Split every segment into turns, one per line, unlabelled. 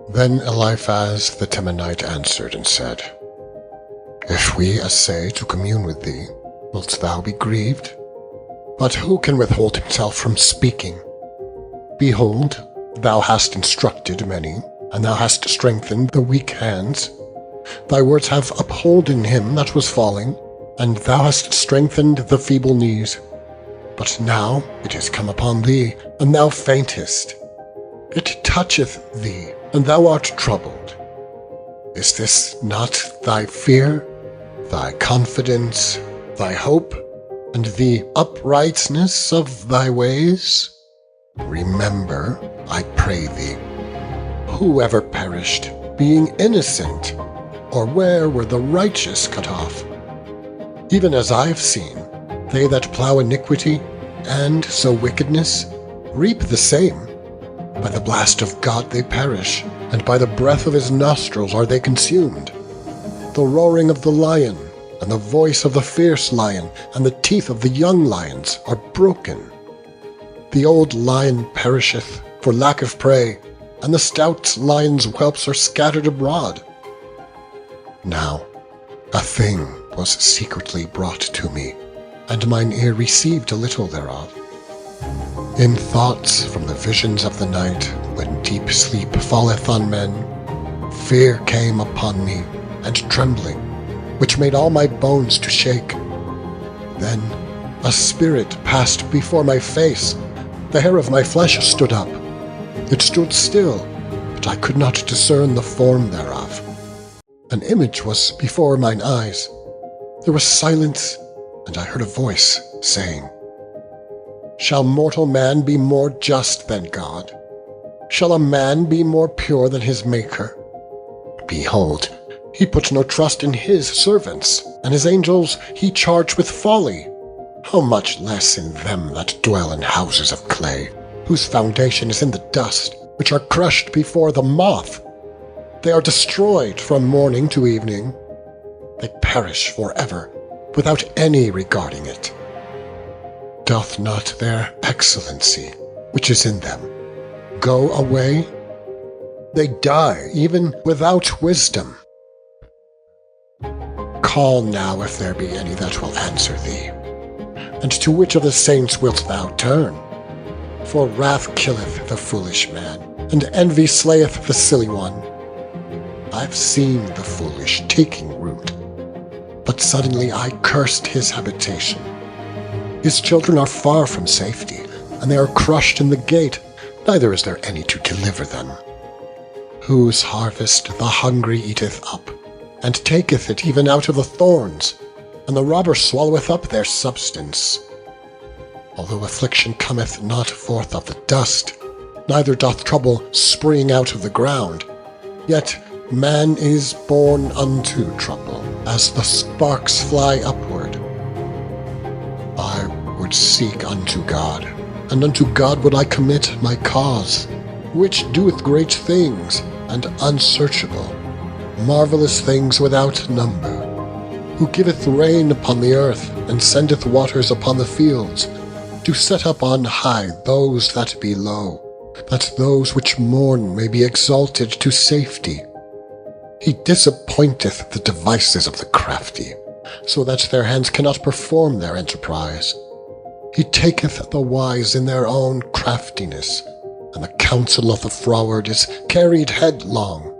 Then Eliphaz the Temanite answered and said, If we essay to commune with thee, wilt thou be grieved? But who can withhold himself from speaking? Behold, thou hast instructed many, and thou hast strengthened the weak hands. Thy words have upholden him that was falling, and thou hast strengthened the feeble knees. But now it is come upon thee, and thou faintest. It toucheth thee, and thou art troubled. Is this not thy fear, thy confidence, thy hope, and the uprightness of thy ways? Remember, I pray thee, who ever perished, being innocent, or where were the righteous cut off? Even as I have seen, they that plough iniquity, and sow wickedness, reap the same. By the blast of God they perish, and by the breath of his nostrils are they consumed. The roaring of the lion, and the voice of the fierce lion, and the teeth of the young lions are broken. The old lion perisheth for lack of prey, and the stout lion's whelps are scattered abroad. Now a thing was secretly brought to me, and mine ear received a little thereof. In thoughts from the visions of the night, when deep sleep falleth on men, fear came upon me, and trembling, which made all my bones to shake. Then a spirit passed before my face, the hair of my flesh stood up. It stood still, but I could not discern the form thereof. An image was before mine eyes. There was silence, and I heard a voice saying, Shall mortal man be more just than God? Shall a man be more pure than his Maker? Behold, he put no trust in his servants, and his angels he charged with folly. How much less in them that dwell in houses of clay, whose foundation is in the dust, which are crushed before the moth. They are destroyed from morning to evening. They perish forever, without any regarding it. Doth not their excellency, which is in them, go away? They die even without wisdom. Call now if there be any that will answer thee. And to which of the saints wilt thou turn? For wrath killeth the foolish man, and envy slayeth the silly one. I've seen the foolish taking root, but suddenly I cursed his habitation. His children are far from safety, and they are crushed in the gate, neither is there any to deliver them. Whose harvest the hungry eateth up, and taketh it even out of the thorns, and the robber swalloweth up their substance. Although affliction cometh not forth of the dust, neither doth trouble spring out of the ground, yet man is born unto trouble, as the sparks fly upward. I would seek unto God, and unto God would I commit my cause, which doeth great things, and unsearchable, marvelous things without number, who giveth rain upon the earth, and sendeth waters upon the fields, to set up on high those that be low, that those which mourn may be exalted to safety. He disappointeth the devices of the crafty, so that their hands cannot perform their enterprise. He taketh the wise in their own craftiness, and the counsel of the froward is carried headlong.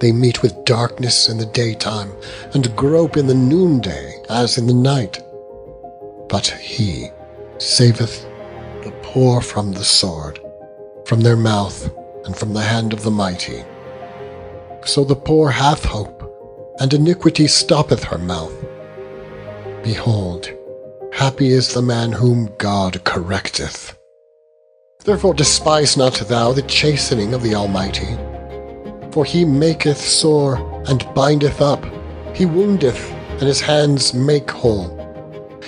They meet with darkness in the daytime, and grope in the noonday as in the night. But he saveth the poor from the sword, from their mouth, and from the hand of the mighty. So the poor hath hope, and iniquity stoppeth her mouth. Behold, happy is the man whom God correcteth. Therefore despise not thou the chastening of the Almighty. For he maketh sore, and bindeth up. He woundeth, and his hands make whole.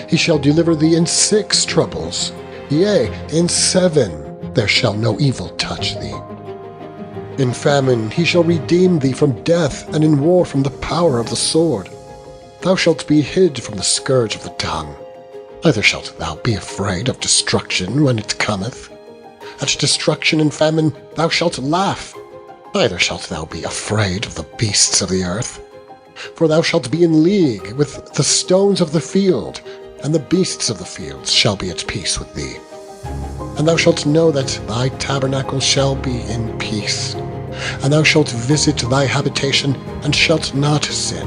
He shall deliver thee in 6 troubles, yea, in 7 there shall no evil touch thee. In famine he shall redeem thee from death, and in war from the power of the sword. Thou shalt be hid from the scourge of the tongue, Neither shalt thou be afraid of destruction when it cometh. At destruction and famine thou shalt laugh. Neither shalt thou be afraid of the beasts of the earth. For thou shalt be in league with the stones of the field, and the beasts of the field shall be at peace with thee. And thou shalt know that thy tabernacle shall be in peace, and thou shalt visit thy habitation, and shalt not sin.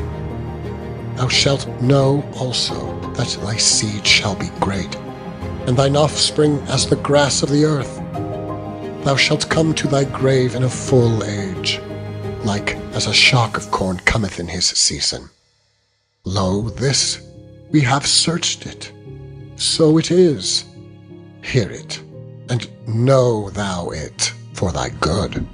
Thou shalt know also that thy seed shall be great, and thine offspring as the grass of the earth. Thou shalt come to thy grave in a full age, like as a shock of corn cometh in his season. Lo, this we have searched it, so it is. Hear it, and know thou it for thy good.